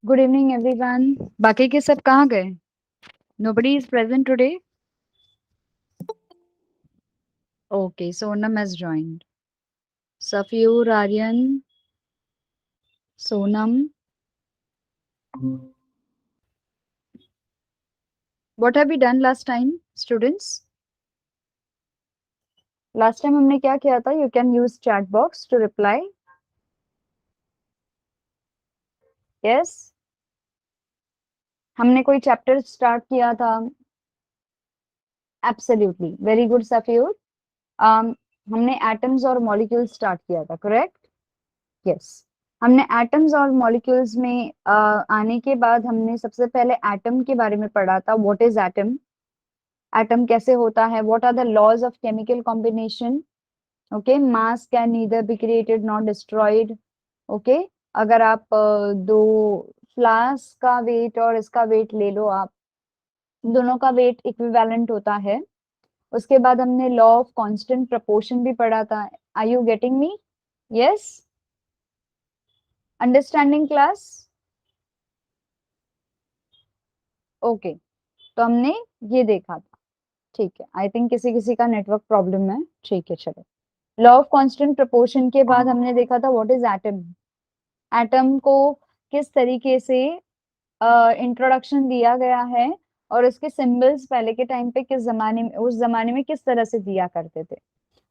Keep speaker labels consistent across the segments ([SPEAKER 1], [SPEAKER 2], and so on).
[SPEAKER 1] Good evening everyone. बाकी के सब कहाँ गए? Nobody is present today. Okay, Sonam has joined. Safir, Aryan, Sonam, what have we done last time students? Last time हमने क्या किया था? You can use chat box to reply. Yes, हमने कोई चैप्टर स्टार्ट किया था। Absolutely, very good Safir. हमने एटम्स और मॉलिक्यूल्स स्टार्ट किया था, करेक्ट? यस। हमने एटम्स और मॉलिक्यूल्स में आने के बाद हमने सबसे पहले एटम के बारे में पढ़ा था। What is atom? एटम कैसे होता है? What are the laws of chemical combination? Okay, mass can neither be created not destroyed. Okay, अगर आप दो फ्लास्क का वेट और इसका वेट ले लो, आप दोनों का वेट इक्विवेलेंट होता है। उसके बाद हमने लॉ ऑफ कांस्टेंट प्रोपोर्शन भी पढ़ा था। Are you getting me? Yes, understanding class? Okay, तो हमने ये देखा था। ठीक है, आई थिंक किसी किसी का नेटवर्क प्रॉब्लम है। ठीक है, चलो। लॉ ऑफ कांस्टेंट प्रोपोर्शन के बाद हमने देखा था व्हाट इज एटम। एटम को किस तरीके से इंट्रोडक्शन दिया गया है और उसके सिंबल्स पहले के टाइम पे किस जमाने में, उस जमाने में किस तरह से दिया करते थे।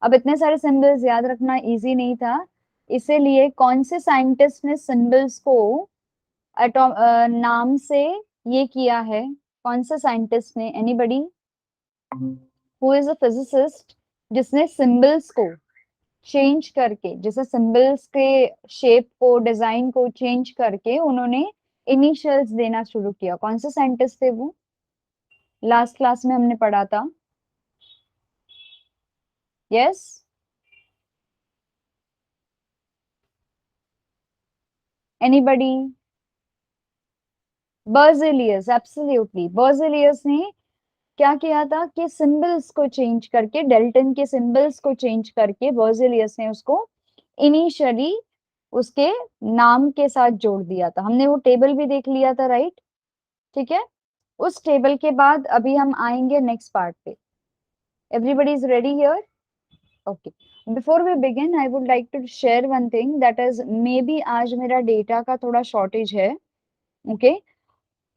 [SPEAKER 1] अब इतने सारे सिंबल्स याद रखना इजी नहीं था, इसीलिए कौन से साइंटिस्ट ने सिंबल्स को नाम से ये किया है? कौन से साइंटिस्ट ने? Anybody who is a physicist जिसने सिंबल्स को चेंज करके, जैसे सिंबल्स के शेप को, डिजाइन को चेंज करके उन्होंने इनिशियल्स देना शुरू किया? कौन से साइंटिस्ट थे वो? लास्ट क्लास में हमने पढ़ा था। Yes, anybody? Berzelius, absolutely. Berzelius ने क्या किया था कि सिंबल्स को चेंज करके, डेल्टन के सिंबल्स को चेंज करके बर्जेलियस ने उसको इनिशियली उसके नाम के साथ जोड़ दिया था। हमने वो टेबल भी देख लिया था, राइट? ठीक है, उस टेबल के बाद अभी हम आएंगे नेक्स्ट पार्ट पे। Everybody is ready here? Okay, before we begin I would like to share one thing, that is may be आज मेरा डेटा का थोड़ा शॉर्टेज है। ओके,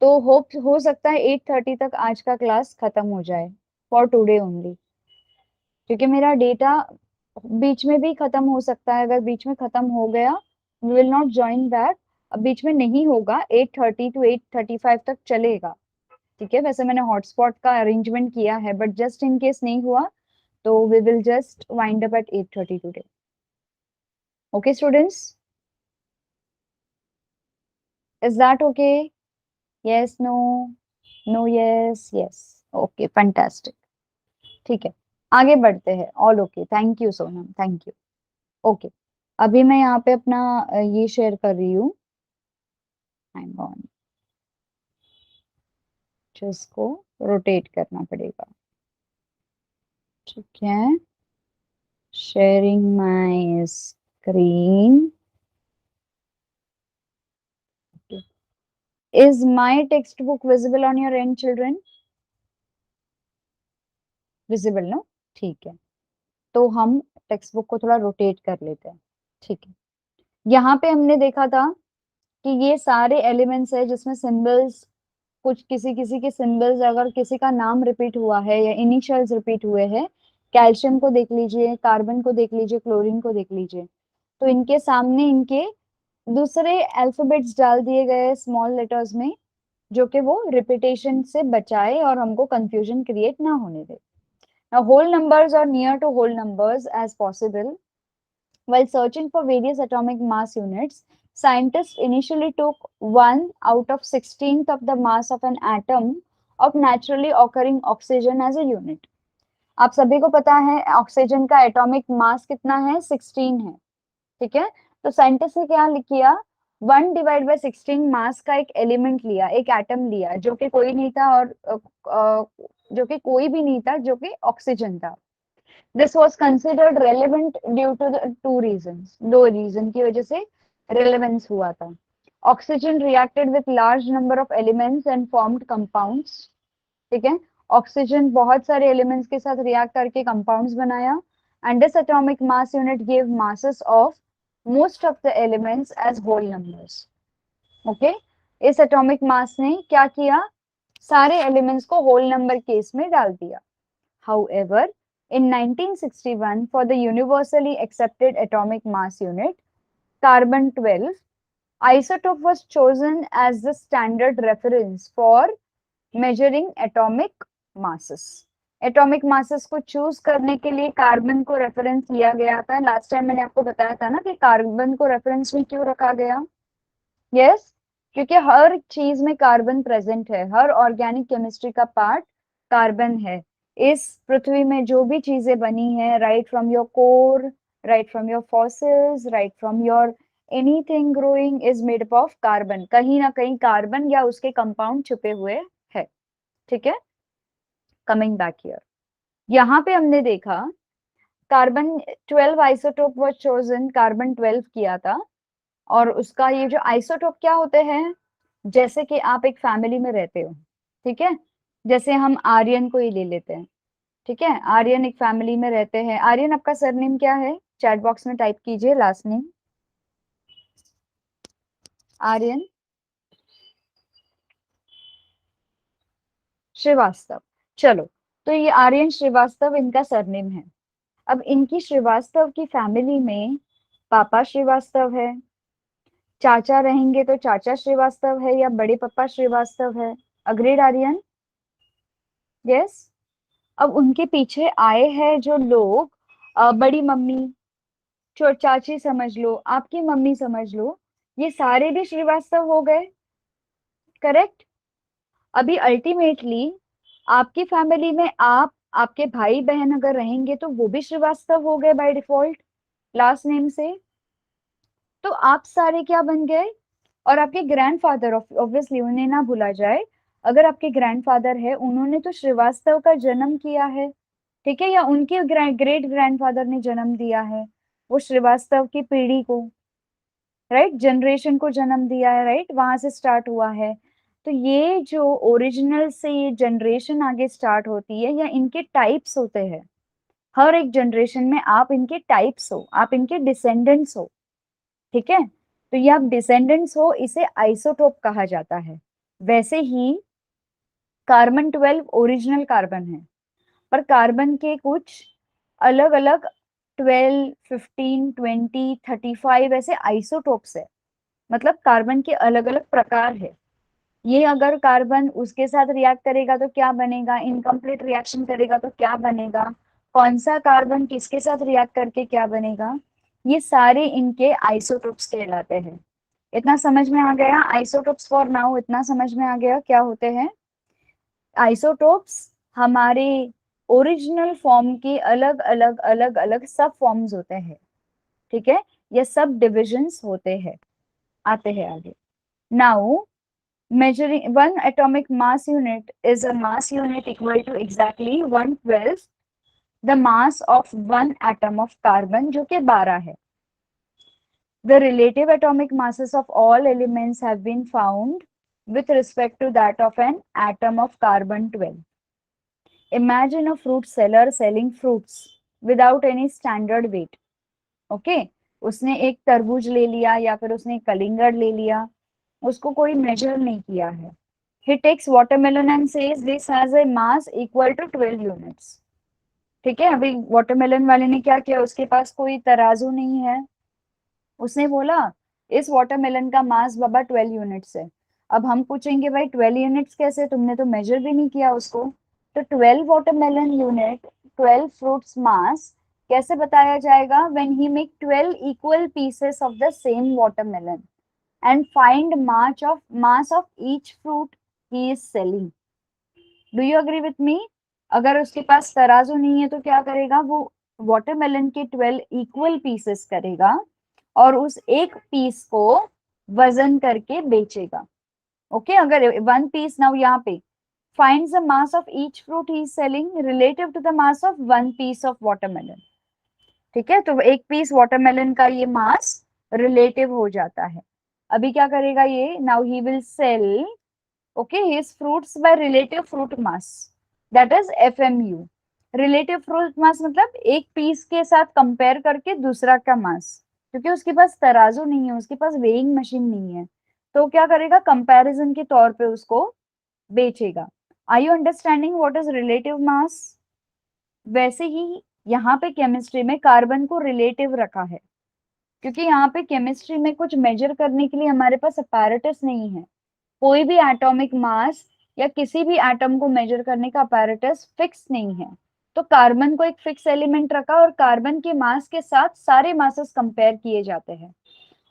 [SPEAKER 1] तो होप हो सकता है 8:30 तक आज का क्लास खत्म हो जाए, फॉर टुडे ओनली। क्योंकि मेरा डेटा बीच में भी खत्म हो सकता है। अगर बीच में खत्म हो गया, we will not join back. अब बीच में नहीं होगा, 8:30 टू 8:35 तक चलेगा। ठीक है, वैसे मैंने हॉटस्पॉट का अरेंजमेंट किया है, बट जस्ट इन केस नहीं हुआ तो we will just wind up at 8:30 today. Okay students, is that okay? Yes, no? No, yes, yes. Okay, fantastic. ठीक है, आगे बढ़ते हैं। All okay, thank you Sonam, thank you. Okay, अभी मैं यहाँ पे अपना ये शेयर कर रही हूँ। हैंग ऑन, जिसको रोटेट करना पड़ेगा। ठीक है, sharing my screen. Is my text book visible on your end children? Visible, no? ठीक है, तो हम टेक्स्ट बुक को थोड़ा रोटेट कर लेते हैं। ठीक है, यहाँ पे हमने देखा था कि ये सारे एलिमेंट्स है जिसमें सिंबल्स, कुछ किसी किसी के सिंबल्स, अगर किसी का नाम रिपीट हुआ है या इनिशियल्स रिपीट हुए हैं, कैल्शियम को देख लीजिए, कार्बन को देख लीजिए, क्लोरीन को देख लीजिए, तो इनके सामने इनके दूसरे अल्फाबेट्स डाल दिए गए स्मॉल लेटर्स में, जो कि वो रिपीटेशन से बचाए और हमको कंफ्यूजन क्रिएट ना होने दे। Now, whole numbers or near to whole numbers as possible. While searching for various atomic mass units, scientists initially took 1 out of 16th of the mass of an atom of naturally occurring oxygen as a unit. आप सभी को पता है oxygen का atomic mass कितना है? 16 है। ठीक है, तो साइंटिस्ट ने क्या किया? 1/16 मास का एक एलिमेंट लिया, एक एटम लिया, जो कि कोई नहीं था और जो कि कोई भी नहीं था, जो कि ऑक्सीजन था। This was considered relevant due to the two reason, दो रीजन की वजह से रेलेवेंस हुआ था। Oxygen reacted with large number of elements and formed compounds, ठीक है, ऑक्सीजन बहुत सारे एलिमेंट्स के साथ रिएक्ट करके कंपाउंड्स बनाया, and this atomic mass unit give masses of most of the elements as whole numbers. Okay, इस एटॉमिक मास ने क्या किया, सारे एलिमेंट्स को होल नंबर केस में डाल दिया। However, in 1961, for the universally accepted atomic mass unit, carbon 12 isotope was chosen as the standard reference for measuring atomic masses. Atomic masses को चूज करने के लिए कार्बन को रेफरेंस लिया गया था। लास्ट टाइम मैंने आपको बताया था ना कि कार्बन को रेफरेंस में क्यों रखा गया। यस, क्योंकि हर चीज में कार्बन प्रेजेंट है, हर ऑर्गेनिक केमिस्ट्री का पार्ट कार्बन है। इस पृथ्वी में जो भी चीजें बनी है, right from your core, right from your fossils, right from your anything growing is made up of carbon. कहीं ना कहीं कार्बन या उसके कंपाउंड छुपे हुए है, ठीक है। कमिंग बैक हियर, यहाँ पे हमने देखा carbon 12 isotope was chosen, carbon 12 किया था। और उसका ये जो आइसोटोप क्या होते हैं, जैसे कि आप एक फैमिली में रहते हो, ठीक है, जैसे हम आर्यन को ही ले लेते हैं, ठीक है, आर्यन एक फैमिली में रहते हैं। आर्यन, आपका सरनेम क्या है, चैट बॉक्स में टाइप कीजिए लास्ट नेम। आर्यन श्रीवास्तव, चलो, तो ये आर्यन श्रीवास्तव इनका सरनेम है। अब इनकी श्रीवास्तव की फैमिली में पापा श्रीवास्तव है, चाचा रहेंगे तो चाचा श्रीवास्तव है या बड़े पापा श्रीवास्तव है। अग्रीड आर्यन? यस। अब उनके पीछे आए हैं जो लोग, बड़ी मम्मी, चाची समझ लो, आपकी मम्मी समझ लो, ये सारे भी श्रीवास्तव हो गए, करेक्ट। अभी अल्टीमेटली आपकी फैमिली में आप, आपके भाई बहन अगर रहेंगे तो वो भी श्रीवास्तव हो गए बाय डिफॉल्ट लास्ट नेम से। तो आप सारे क्या बन गए, और आपके ग्रैंडफादर, ऑब्वियसली उन्हें ना भूला जाए, अगर आपके ग्रैंडफादर है उन्होंने तो श्रीवास्तव का जन्म किया है, ठीक है, या उनके ग्रेट ग्रैंडफादर ने जन्म दिया है, वो श्रीवास्तव की पीढ़ी को, राइट, जनरेशन को जन्म दिया है, राइट, वहां से स्टार्ट हुआ है। तो ये जो ओरिजिनल से ये जनरेशन आगे स्टार्ट होती है, या इनके टाइप्स होते हैं, हर एक जनरेशन में आप इनके टाइप्स हो, आप इनके डिसेंडेंट्स हो, ठीक है। तो ये आप डिसेंडेंट्स हो, इसे आइसोटोप कहा जाता है। वैसे ही कार्बन 12 ओरिजिनल कार्बन है, पर कार्बन के कुछ अलग अलग 12, 15, 20, 35 ऐसे आइसोटोप्स है, मतलब कार्बन के अलग अलग प्रकार है। ये अगर कार्बन उसके साथ रिएक्ट करेगा तो क्या बनेगा, इनकम्प्लीट रिएक्शन करेगा तो क्या बनेगा, कौन सा कार्बन किसके साथ रिएक्ट करके क्या बनेगा, ये सारे इनके आइसोटोप्स कहलाते हैं। इतना समझ में आ गया, आइसोटोप्स फॉर नाउ इतना समझ में आ गया क्या होते हैं। आइसोटोप्स हमारे ओरिजिनल फॉर्म के अलग अलग अलग अलग सब फॉर्म्स होते हैं, ठीक है, ये सब डिविजन्स होते हैं। आते हैं आगे। Now measuring one atomic mass unit is a mass unit equal to exactly 1/12 the mass of one atom of carbon, जो कि 12 है। The relative atomic masses of all elements have been found with respect to that of an atom of carbon 12. Imagine a fruit seller selling fruits without any standard weight. Okay, उसने एक तरबूज ले लिया या फिर उसने एक कलिंगड़ ले लिया, उसको कोई मेजर नहीं किया है। He takes watermelon and says this has a mass equal to 12 units. ठीक है, अभी वाटरमेलन वाले ने क्या किया, उसके पास कोई तराजू नहीं है, उसने बोला इस वाटरमेलन का मास बाबा 12 यूनिट्स है। अब हम पूछेंगे भाई 12 यूनिट्स कैसे, तुमने तो मेजर भी नहीं किया उसको। तो 12 वाटरमेलन यूनिट, 12 फ्रूट्स मास कैसे बताया जाएगा, when he make 12 equal pieces of the same watermelon and find mass of each fruit he is selling. Do you agree with me? अगर उसके पास तराजू नहीं है तो क्या करेगा, वो वाटरमेलन के 12 इक्वल पीसेस करेगा और उस एक पीस को वजन करके बेचेगा। ओके, अगर वन पीस, नाउ यहाँ पे finds the mass of each fruit he is selling relative to the mass of one piece of watermelon. ठीक है, तो एक पीस वाटरमेलन का ये मास रिलेटिव हो जाता है। अभी क्या करेगा ये, now he will sell okay his fruits by relative fruit mass, that is FMU. Relative fruit mass मतलब एक पीस के साथ कंपेयर करके दूसरा का मास, क्योंकि उसके पास तराजू नहीं है, उसके पास वेइंग मशीन नहीं है, तो क्या करेगा, कंपैरिजन के तौर पे उसको बेचेगा। Are you understanding what is relative mass? वैसे ही यहाँ पे केमिस्ट्री में कार्बन को रिलेटिव रखा है, क्योंकि यहाँ पे केमिस्ट्री में कुछ मेजर करने के लिए हमारे पास अपैरेटस नहीं है। कोई भी एटॉमिक मास या किसी भी एटम को मेजर करने का अपैरेटस फिक्स नहीं है, तो कार्बन को एक फिक्स एलिमेंट रखा और कार्बन के मास के साथ सारे मासेस कंपेयर किए जाते हैं।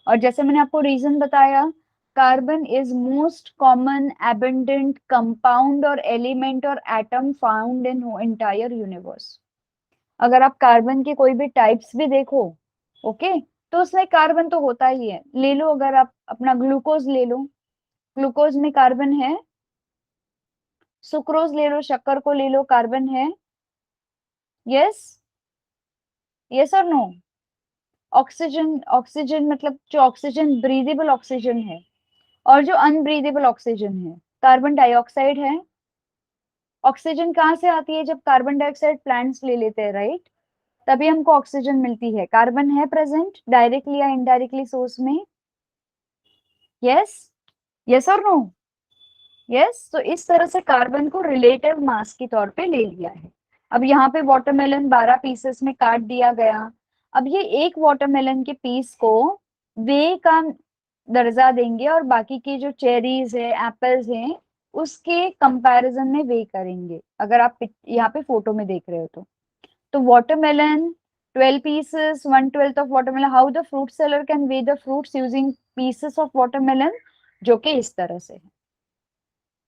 [SPEAKER 1] और जैसे मैंने आपको रीजन बताया, carbon is most common abundant compound और एलिमेंट और atom found in entire universe. अगर आप कार्बन के कोई भी टाइप्स भी देखो, ओके, तो उसमें कार्बन तो होता ही है। ले लो, अगर आप अपना ग्लूकोज ले लो, ग्लूकोज में कार्बन है। सुक्रोज ले लो, शक्कर को ले लो, कार्बन है। यस, यस और नो? ऑक्सीजन, ऑक्सीजन मतलब जो ऑक्सीजन ब्रीदेबल ऑक्सीजन है और जो अनब्रीदेबल ऑक्सीजन है, कार्बन डाइऑक्साइड है। ऑक्सीजन कहाँ से आती है? जब कार्बन डाइऑक्साइड प्लांट्स ले लेते हैं, राइट, तभी हमको ऑक्सीजन मिलती है। कार्बन है प्रेजेंट डायरेक्टली या इनडायरेक्टली सोर्स में? यस, यस और नो? यस। तो इस तरह से कार्बन को रिलेटिव मास के तौर पे ले लिया है। अब यहाँ पे वाटरमेलन 12 पीसेस में काट दिया गया। अब ये एक वाटरमेलन के पीस को वे का दर्जा देंगे और बाकी की जो चेरीज है, एप्पल्स हैं, उसके कंपैरिजन में वे करेंगे, अगर आप यहाँ पे फोटो में देख रहे हो तो watermelon 12 pieces, 1/12 of watermelon. How the fruit seller can weigh the fruits using pieces of watermelon, जो कि इस तरह से है,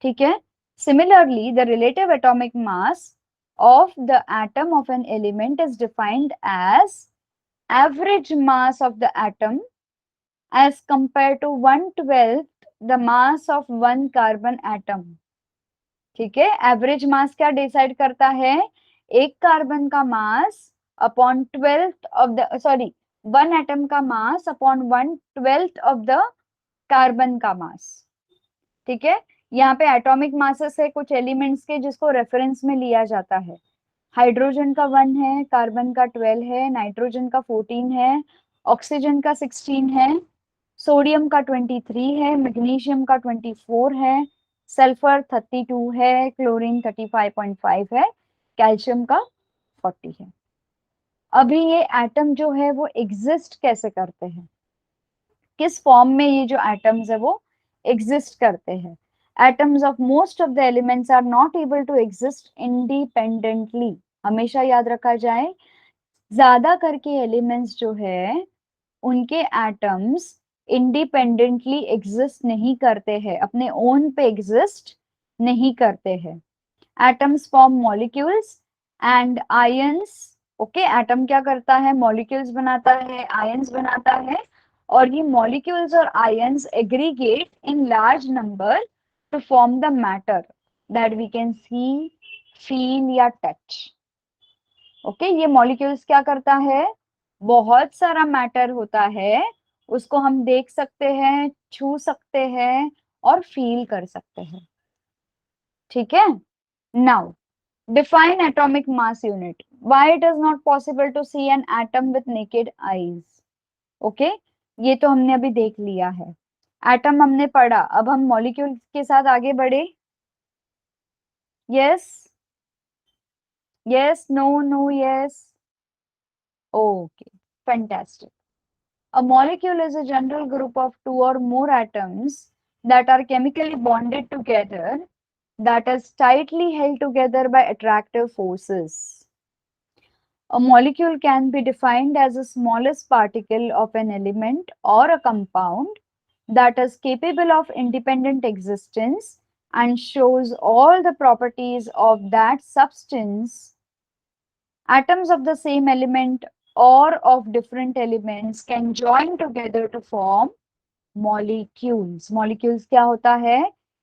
[SPEAKER 1] ठीक है। Similarly, the relative atomic mass of the atom of an element is defined as average mass of the atom as compared to 1/12 the mass of one carbon atom। ठीक है, एवरेज मास क्या डिसाइड करता है? एक carbon का mass upon 12th of the, sorry, one atom का mass upon 1/12 of the carbon का mass. ठीक है, यहाँ पे एटॉमिक मासेस है कुछ एलिमेंट्स के जिसको रेफरेंस में लिया जाता है। हाइड्रोजन का 1 है, कार्बन का 12 है, नाइट्रोजन का 14 है, ऑक्सीजन का 16 है, सोडियम का 23 है, मैग्नीशियम का 24 है, सल्फर 32 है, क्लोरीन 35.5 है, कैल्शियम का 40 है। अभी ये एटम जो है वो एग्जिस्ट कैसे करते हैं, किस फॉर्म में ये जो एटम्स है वो एग्जिस्ट करते हैं? Atoms of most of the elements are not able to exist independently. हमेशा याद रखा जाए, ज्यादा करके एलिमेंट्स जो है उनके एटम्स इंडिपेंडेंटली एग्जिस्ट नहीं करते हैं, अपने ओन पे एग्जिस्ट नहीं करते हैं। Atoms form molecules and ions. Okay, atom क्या करता है? मॉलिक्यूल्स बनाता है, आयंस बनाता है, और ये मॉलिक्यूल्स और ions aggregate in large number to form the matter that we can see, feel या टच। ओके, ये मॉलिक्यूल्स क्या करता है? बहुत सारा मैटर होता है, उसको हम देख सकते हैं, छू सकते हैं और फील कर सकते हैं। ठीक है, now define atomic mass unit. Why it is not possible to see an atom with naked eyes? Okay, ये तो हमने अभी देख लिया है, एटम हमने पढ़ा। अब हम मॉलिक्यूल के साथ आगे बढ़े। Yes, yes, no, no, yes, okay, fantastic. A molecule is a general group of two or more atoms that are chemically bonded together, that is tightly held together by attractive forces. A molecule can be defined as the smallest particle of an element or a compound that is capable of independent existence and shows all the properties of that substance. Atoms of the same element or of different elements can join together to form molecules. Molecules क्या होता है?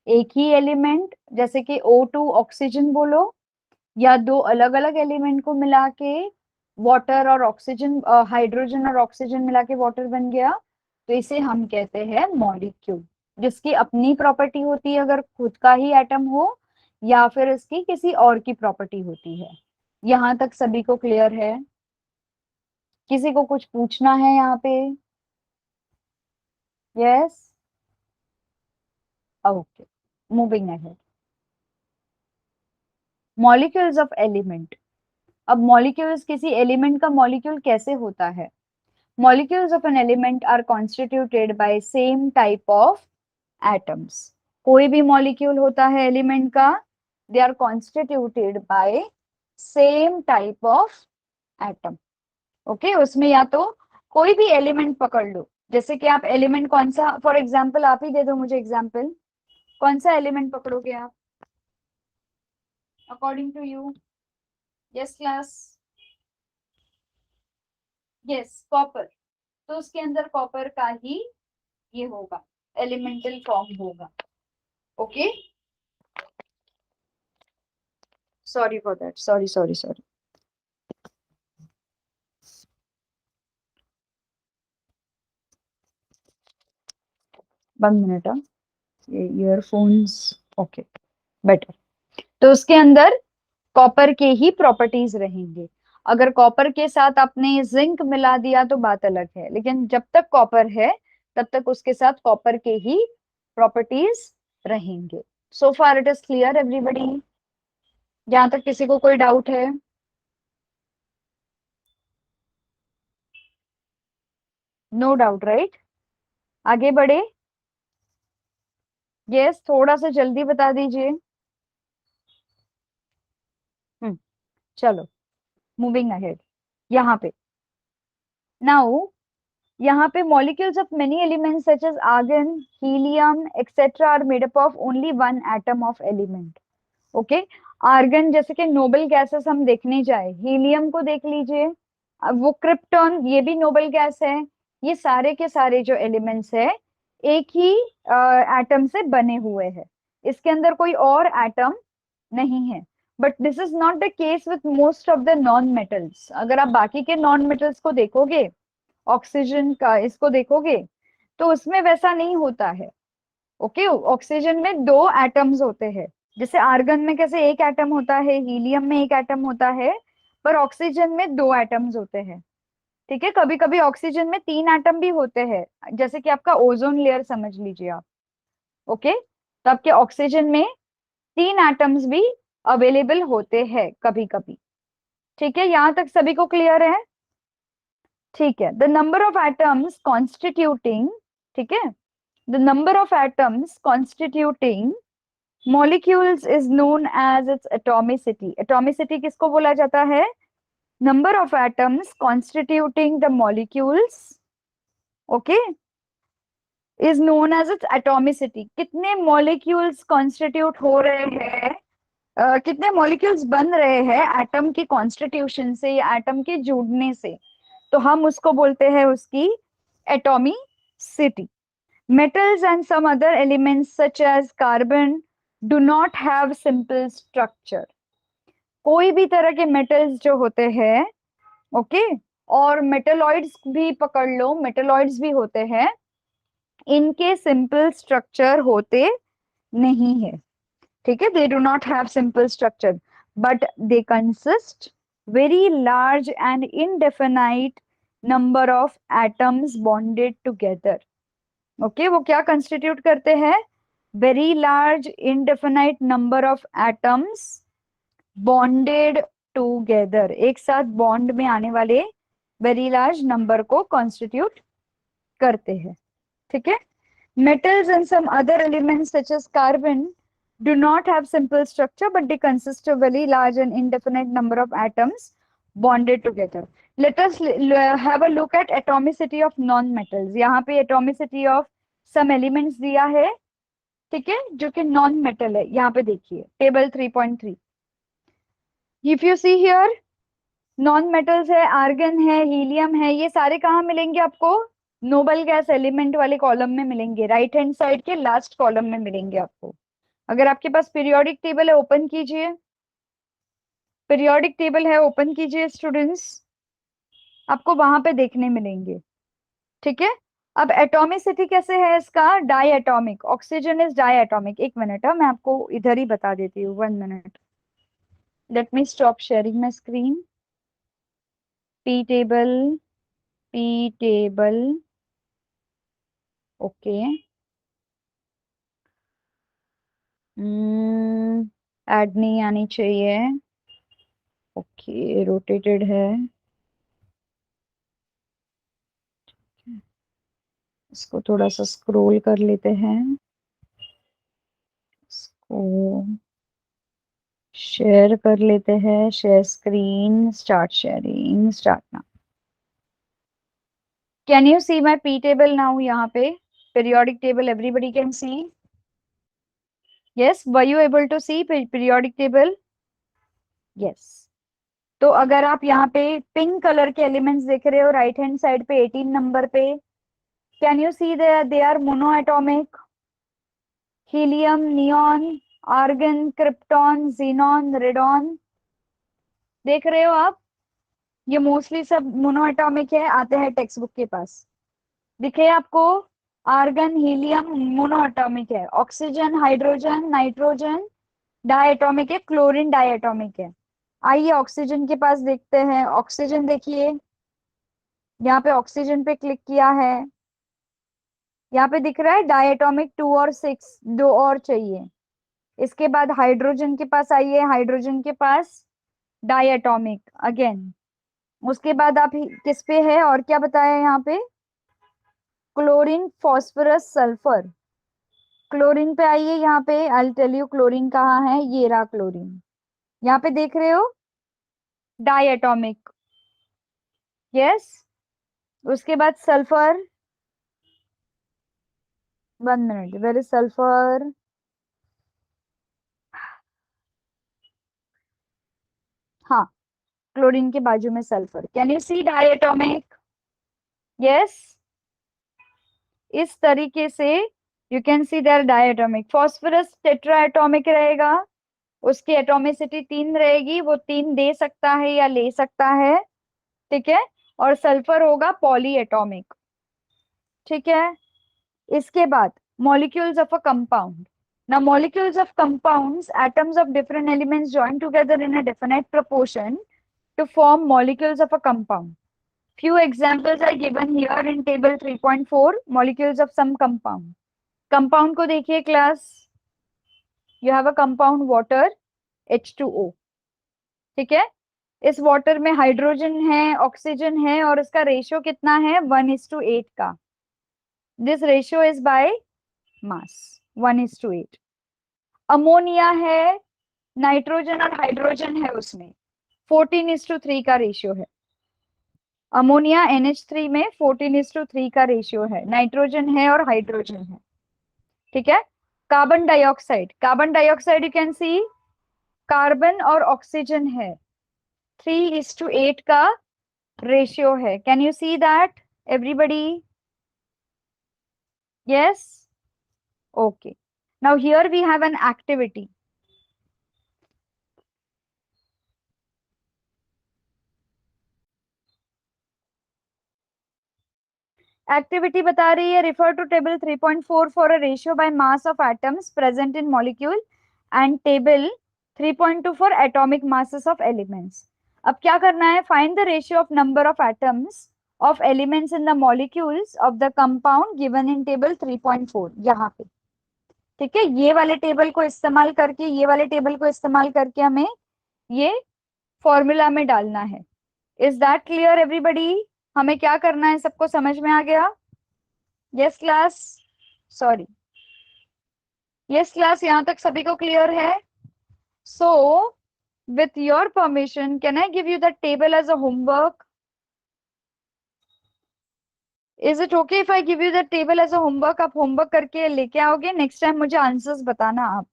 [SPEAKER 1] एक ही element, जैसे कि O2 oxygen बोलो, या दो अलग अलग एलिमेंट को मिला के वाटर और ऑक्सीजन, हाइड्रोजन और ऑक्सीजन मिला के वाटर बन गया, तो इसे हम कहते हैं मॉलिक्यूल, जिसकी अपनी प्रॉपर्टी होती है, अगर खुद का ही एटम हो, या फिर इसकी किसी और की प्रॉपर्टी होती है। यहां तक सभी को क्लियर है? किसी को कुछ पूछना है यहाँ पे? Yes, okay, moving ahead. Molecules of element. अब मॉलिक्यूल्स, किसी एलिमेंट का मॉलिक्यूल कैसे होता है? Molecules of an element are constituted by same type of atoms. कोई भी मॉलिक्यूल होता है एलिमेंट का, they are constituted by same type of atom. Okay, उसमें या तो कोई भी एलिमेंट पकड़ लो, जैसे कि आप एलिमेंट कौन सा, फॉर एग्जाम्पल आप ही दे दो मुझे एग्जाम्पल, कौन सा एलिमेंट पकड़ोगे आप according to you? Yes class, yes copper. तो उसके अंदर कॉपर का ही ये होगा, एलिमेंटल फॉर्म होगा। Okay, sorry for that, sorry sorry sorry. 1 minute, ये ईयरफोन्स, ओके, बेटर। तो उसके अंदर कॉपर के ही प्रॉपर्टीज रहेंगे। अगर कॉपर के साथ आपने जिंक मिला दिया तो बात अलग है, लेकिन जब तक कॉपर है तब तक उसके साथ कॉपर के ही प्रॉपर्टीज रहेंगे। So far it is clear everybody? जहां तक किसी को कोई डाउट है? No doubt right? आगे बढ़े? यस, थोड़ा सा जल्दी बता दीजिए। हम्म, चलो, मूविंग अहेड। यहाँ पे नाउ, यहाँ पे molecules of many elements such as argon, helium etcetera are made up of only one atom of element. Okay, argon जैसे कि नोबल गैसेस हम देखने जाए, हीलियम को देख लीजिए, अब वो क्रिप्टॉन, ये भी नोबल गैस है। ये सारे के सारे जो एलिमेंट्स है एक ही एटम से बने हुए हैं, इसके अंदर कोई और एटम नहीं है। But this is not the case with most of the non metals. अगर आप बाकी के नॉन मेटल्स को देखोगे, ऑक्सीजन का इसको देखोगे, तो उसमें वैसा नहीं होता है। ओके, ऑक्सीजन में दो एटम्स होते हैं, जैसे आर्गन में कैसे एक एटम होता है, हीलियम में एक एटम होता है, पर ऑक्सीजन में दो एटम्स होते हैं। ठीक है, कभी कभी ऑक्सीजन में तीन एटम भी होते हैं, जैसे कि आपका ओजोन लेयर समझ लीजिए आप। ओके, तो आपके ऑक्सीजन में तीन एटम्स भी अवेलेबल होते हैं कभी कभी। ठीक है, यहां तक सभी को क्लियर है? ठीक है, the number of atoms constituting, ठीक है, the number of atoms constituting molecules is known as its atomicity. Atomicity किसको बोला जाता है? Number of atoms constituting the molecules, okay, is known as its atomicity. कितने मॉलिक्यूल्स कॉन्स्टिट्यूट हो रहे हैं, कितने मॉलिक्यूल्स बन रहे हैं एटम की कॉन्स्टिट्यूशन से या एटम के जुड़ने से, तो हम उसको बोलते हैं उसकी atomicity. Metals and some other elements such as carbon do not have simple structure. कोई भी तरह के मेटल्स जो होते हैं, ओके, और मेटलॉइड्स भी पकड़ लो, मेटलॉइड्स भी होते हैं, इनके सिंपल स्ट्रक्चर होते नहीं है। ठीक है, they do not have simple structure, but they consist very large and indefinite number of atoms bonded together. Okay, वो क्या कंस्टिट्यूट करते हैं? Very large indefinite number of atoms bonded together, एक साथ बॉन्ड में आने वाले वेरी लार्ज नंबर को कॉन्स्टिट्यूट करते हैं। ठीक है, metals and some other elements such as carbon do not have simple structure but they consist of very large and indefinite number of atoms bonded together. Let us have a look at atomicity of non-metals. यहाँ पे atomicity of some elements दिया है, ठीक है, जो कि non metal है। यहाँ पे देखिए table 3.3, if you see here, non metals है, आर्गन है, हीलियम है, ये सारे कहाँ मिलेंगे आपको? नोबल गैस एलिमेंट वाले कॉलम में मिलेंगे, राइट हैंड साइड के लास्ट कॉलम में मिलेंगे आपको। अगर आपके पास पीरियोडिक टेबल है ओपन कीजिए, पीरियोडिक टेबल है ओपन कीजिए स्टूडेंट्स, आपको वहां पे देखने मिलेंगे। ठीक है, अब एटॉमिसिटी कैसे है इसका, diatomic, oxygen is diatomic. एक मिनट है, मैं आपको इधर ही बता देती हूँ, 1 minute. Let me stop sharing my screen. P table, P table, okay. Ad नहीं आनी चाहिए, ओके, रोटेटेड है। इसको थोड़ा सा स्क्रॉल कर लेते हैं, इसको शेयर कर लेते हैं, share screen, start sharing, start now. Can you see my P table now? यहाँ पे periodic table everybody can see? Yes, were you able to see periodic table? Yes. तो अगर आप यहाँ पे पिंक कलर के एलिमेंट्स देख रहे हो राइट हैंड साइड पे 18 नंबर पे, can you see they are monoatomic? Helium, neon, argon, krypton, xenon, radon, देख रहे हो आप? ये मोस्टली सब मोनोएटॉमिक है, आते हैं टेक्स्ट बुक के पास। दिखे आपको? आर्गन, हीलियम मोनोएटॉमिक है, ऑक्सीजन, हाइड्रोजन, नाइट्रोजन डायएटॉमिक है, क्लोरीन डायएटॉमिक है। आइए ऑक्सीजन के पास देखते हैं। ऑक्सीजन देखिए, यहाँ पे ऑक्सीजन पे क्लिक किया है, यहाँ पे दिख रहा है डायएटॉमिक 2 और 6, दो और चाहिए। इसके बाद हाइड्रोजन के पास आइए, हाइड्रोजन के पास डायएटॉमिक अगेन। उसके बाद आप किस पे है और क्या बताया यहाँ पे? Chlorine, phosphorus, sulphur. क्लोरीन पे आइए, यहाँ पे आई टेल यू क्लोरीन कहाँ है, ये रहा क्लोरीन, यहाँ पे देख रहे हो, डायएटॉमिक। यस। उसके बाद sulphur, 1 minute, where is sulphur? हाँ, क्लोरीन के बाजू में sulphur. Can you see diatomic? Yes. इस तरीके से you can see there diatomic. Phosphorus tetraatomic रहेगा, उसकी एटॉमिसिटी 3 रहेगी, वो 3 दे सकता है या ले सकता है, ठीक है। और सल्फर होगा पॉली एटॉमिक, ठीक है। इसके बाद molecules of a compound. Now molecules of compounds, atoms of different elements join together in a definite proportion to form molecules of a compound. Few examples are given here in table 3.4, molecules of some compound. Compound को देखिए class, you have a compound water, H2O, ठीक है। इस water में hydrogen है, oxygen है, और इसका रेशियो कितना है, 1:8 का। This ratio is by mass, 1:8। Ammonia है, नाइट्रोजन और हाइड्रोजन है, उसमें 14:3 का रेशियो है। अमोनिया NH3 में 14:3 का रेशियो है, नाइट्रोजन है और हाइड्रोजन है, ठीक है। Carbon dioxide, carbon dioxide you can see, carbon और ऑक्सीजन है, 3:8 का रेशियो है। Can you see that everybody? Yes, okay. Now here we have an activity. Activity बता रही है, refer to table 3.4 for a ratio by mass of atoms present in molecule and table 3.2 for atomic masses of elements. अब क्या करना है, find the ratio of number of atoms of elements in the molecules of the compound given in table 3.4, यहाँ पे, ठीक है। ये वाले टेबल को इस्तेमाल करके, ये वाले टेबल को इस्तेमाल करके हमें ये फॉर्मूला में डालना है। Is that clear everybody? हमें क्या करना है, सबको समझ में आ गया? Yes class, sorry, yes class, यहां तक सभी को क्लियर है? So with your permission can I give you the table as a homework? Is it okay if I give you the table as a homework? आप homework करके लेके आओगे, next time मुझे आंसर्स बताना आप,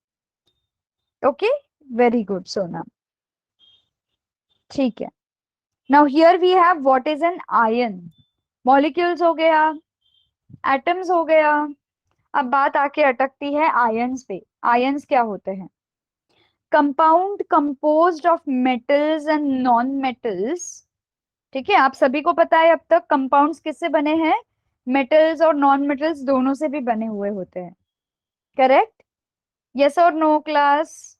[SPEAKER 1] ओके? वेरी गुड सोना, ठीक है। Now here we have what is an ion. Molecules हो गया, एटम्स हो गया, अब बात आके अटकती है आयंस पे। आयंस क्या होते हैं? Compound composed of metals and non metals, ठीक है। आप सभी को पता है अब तक कंपाउंड्स किससे बने हैं, मेटल्स और नॉन मेटल्स दोनों से भी बने हुए होते हैं, करेक्ट? यस और नो क्लास?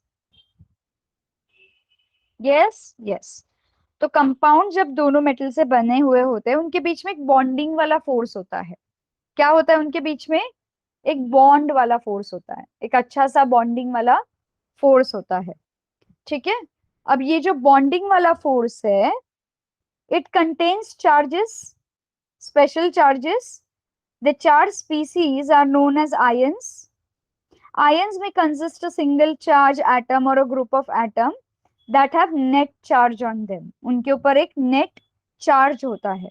[SPEAKER 1] Yes yes. तो कंपाउंड जब दोनों मेटल से बने हुए होते हैं, उनके बीच में एक बॉन्डिंग वाला फोर्स होता है। क्या होता है उनके बीच में? एक बॉन्ड वाला फोर्स होता है, एक अच्छा सा बॉन्डिंग वाला फोर्स होता है, ठीक है? अब ये जो बॉन्डिंग वाला फोर्स है, it contains charges, special charges. The charge species are known as ions. Ions may consist a single charge atom or a group of atom that have net charge on them. उनके ऊपर एक net charge होता है.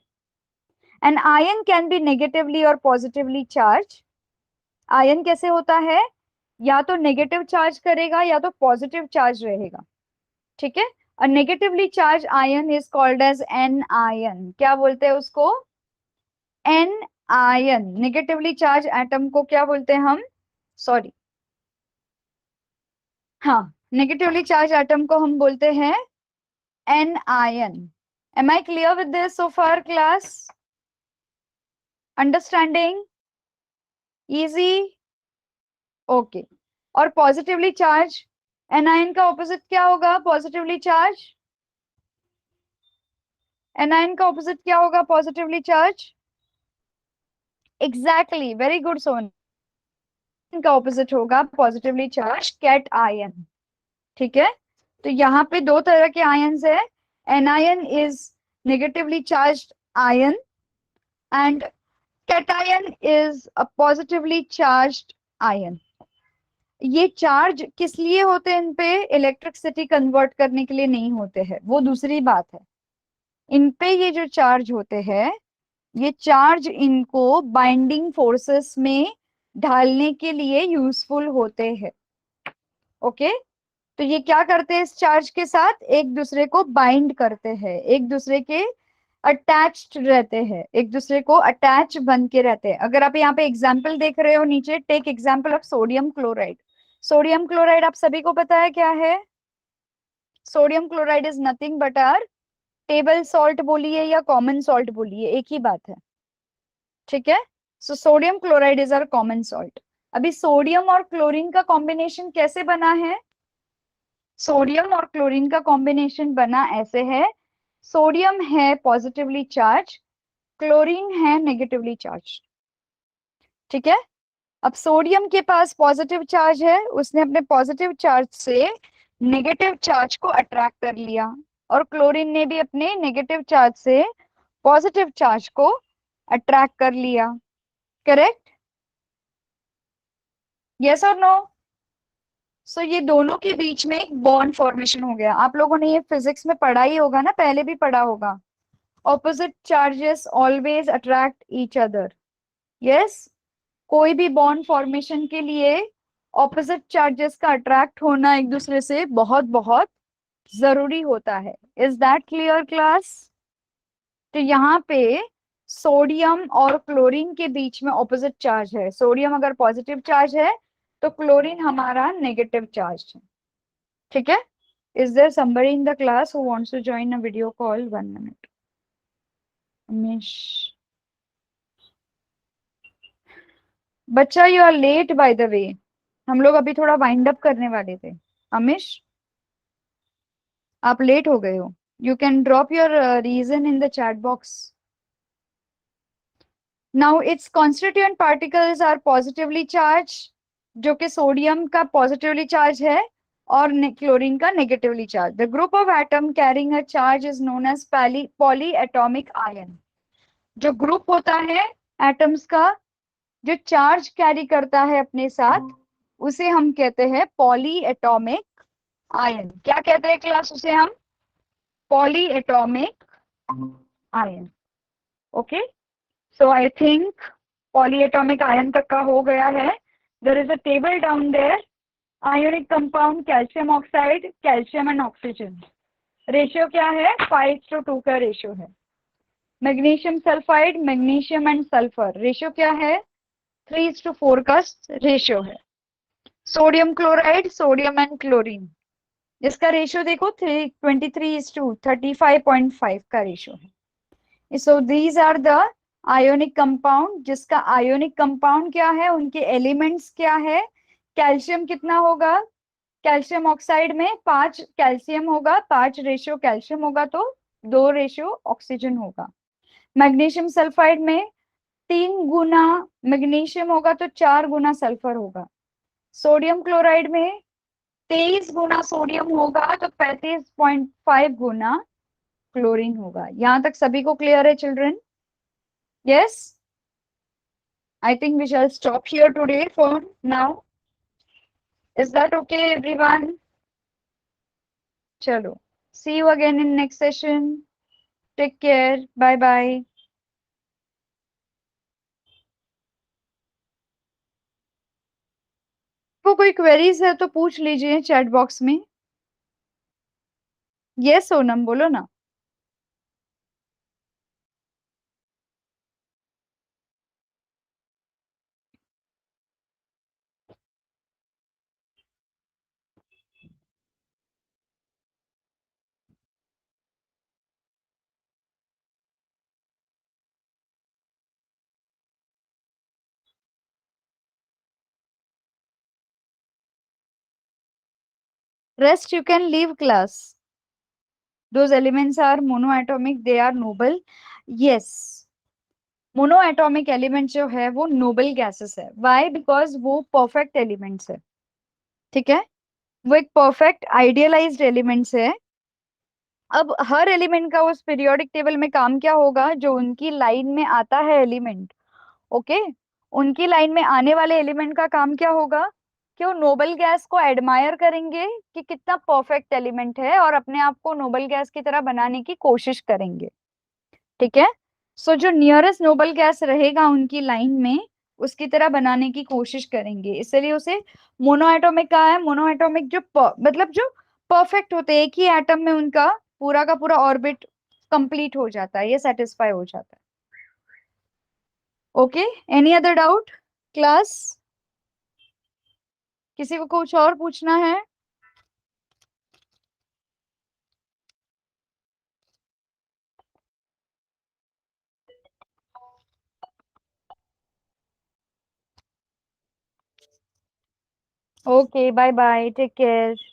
[SPEAKER 1] An ion can be negatively or positively charged. Ion कैसे होता है? या तो नेगेटिव चार्ज करेगा या तो पॉजिटिव चार्ज रहेगा, ठीक है? A negatively charged ion is called as an ion. क्या बोलते हैं उसको? An ion. Negatively charge atom को क्या बोलते हैं हम? सॉरी, हाँ, नेगेटिवली चार्ज एटम को हम बोलते हैं an ion. Am I clear with this so far class? Understanding? Easy? Okay. और पॉजिटिवली चार्ज एनायन का ऑपोजिट क्या होगा? पॉजिटिवली चार्ज एनायन का ऑपोजिट क्या होगा? Positively charge. Exactly, very good son. का ऑपोजिट होगा पॉजिटिवली चार्ज कैट आयन, ठीक है? तो यहाँ पे दो तरह के आयन्स है। Anion is negatively charged ion and cation is a positively charged ion. ये चार्ज किस लिए होते हैं? इन पे इलेक्ट्रिसिटी कन्वर्ट करने के लिए नहीं होते हैं, वो दूसरी बात है। इन पे ये जो चार्ज होते हैं, ये चार्ज इनको बाइंडिंग फोर्सेस में ढालने के लिए यूजफुल होते हैं, ओके? तो ये क्या करते हैं? इस चार्ज के साथ एक दूसरे को बाइंड करते हैं, एक दूसरे के अटैच्ड रहते हैं, एक दूसरे को अटैच बन के रहते हैं। अगर आप यहाँ पे एग्जाम्पल देख रहे हो नीचे, take example of sodium chloride. Sodium chloride आप सभी को पता है क्या है? Sodium chloride is nothing but our table salt बोलिए या कॉमन सॉल्ट बोलिए, एक ही बात है, ठीक है? So sodium chloride is our common salt. अभी सोडियम और क्लोरीन का कॉम्बिनेशन कैसे बना है? सोडियम और क्लोरीन का कॉम्बिनेशन बना ऐसे है, सोडियम है पॉजिटिवली चार्ज, क्लोरीन है नेगेटिवली चार्ज, ठीक है? अब सोडियम के पास पॉजिटिव चार्ज है, उसने अपने पॉजिटिव चार्ज से नेगेटिव चार्ज को अट्रैक्ट कर लिया, और क्लोरीन ने भी अपने नेगेटिव चार्ज से पॉजिटिव चार्ज को अट्रैक्ट कर लिया, करेक्ट? यस और नो? सो ये दोनों के बीच में एक बॉन्ड फॉर्मेशन हो गया। आप लोगों ने ये फिजिक्स में पढ़ा ही होगा ना, पहले भी पढ़ा होगा। Opposite charges always attract each other. Yes, कोई भी बॉन्ड फॉर्मेशन के लिए ऑपोजिट चार्जेस का अट्रैक्ट होना एक दूसरे से बहुत बहुत जरूरी होता है। Is that clear class? तो यहाँ पे सोडियम और क्लोरीन के बीच में ऑपोजिट चार्ज है। सोडियम अगर पॉजिटिव चार्ज है तो क्लोरीन हमारा नेगेटिव चार्ज है, ठीक है? Is there somebody in the class who wants to join a video call? 1 minute. Amish बच्चा, you are late by the way, हम लोग अभी थोड़ा वाइंड अप करने वाले थे। अमिश, आप लेट हो गए हो। You can drop your reason in the chat box. Now its constituent particles are positively charge, जो कि सोडियम का पॉजिटिवली चार्ज है और क्लोरीन का negatively charge. The group of atom carrying a charge is known as poly atomic ion. जो group होता है atoms का जो चार्ज कैरी करता है अपने साथ, उसे हम कहते हैं पॉली एटॉमिक आयन। क्या कहते हैं क्लास उसे हम? Poly atomic ion, okay? So I think poly atomic ion तक का हो गया है। There is a table down there. Ionic compound calcium oxide, calcium and oxygen, ratio क्या है? 5:2 का रेशियो है। Magnesium sulphide, magnesium and sulphur, ratio क्या है? 3:4 का रेशियो है। Sodium chloride, sodium and chlorine, इसका रेशियो देखो 23:35.5 का रेशियो है। So these are the ionic compound, जिसका आयोनिक कंपाउंड क्या है, उनके एलिमेंट्स क्या है। कैल्शियम कितना होगा, कैल्शियम ऑक्साइड में 5 कैल्शियम होगा, 5 रेशियो कैल्शियम होगा तो 2 रेशियो ऑक्सीजन होगा। मैग्नीशियम सल्फाइड में 3 गुना मैग्नीशियम होगा तो 4 गुना सल्फर होगा। सोडियम क्लोराइड में 23 गुना सोडियम होगा तो 35.5 गुना क्लोरीन होगा। यहां तक सभी को क्लियर है children? Yes, I think we shall stop here today for now. Is that okay everyone? चलो, see you again in next session. Take care, bye bye. को कोई क्वेरीज है तो पूछ लीजिए चैट बॉक्स में। यस सोनम, बोलो ना। Rest you can leave class. Those elements are monoatomic, they are noble. Yes, monoatomic element जो है वो नोबल गैसेस है। व्हाई? बिकॉज वो परफेक्ट एलिमेंट्स है। ठीक है, वो एक परफेक्ट आइडियलाइज्ड एलिमेंट्स है। अब हर एलिमेंट का उस पीरियोडिक टेबल में काम क्या होगा, जो उनकी लाइन में आता है एलिमेंट, ओके, उनकी लाइन में आने वाले एलिमेंट का काम क्या होगा कि वो नोबल गैस को एडमायर करेंगे कि कितना परफेक्ट एलिमेंट है और अपने आप को नोबल गैस की तरह बनाने की कोशिश करेंगे। ठीक है, सो जो नियरेस्ट नोबल गैस रहेगा उनकी लाइन में, उसकी तरह बनाने की कोशिश करेंगे, इसलिए उसे मोनोएटॉमिक कहा है। मोनोएटॉमिक जो मतलब जो परफेक्ट होते हैं, एक ही एटम में उनका पूरा का पूरा ऑर्बिट कंप्लीट हो जाता है, ये सेटिस्फाई हो जाता है। Okay, any other doubt class? किसी को कुछ और पूछना है? Okay, bye bye, take care.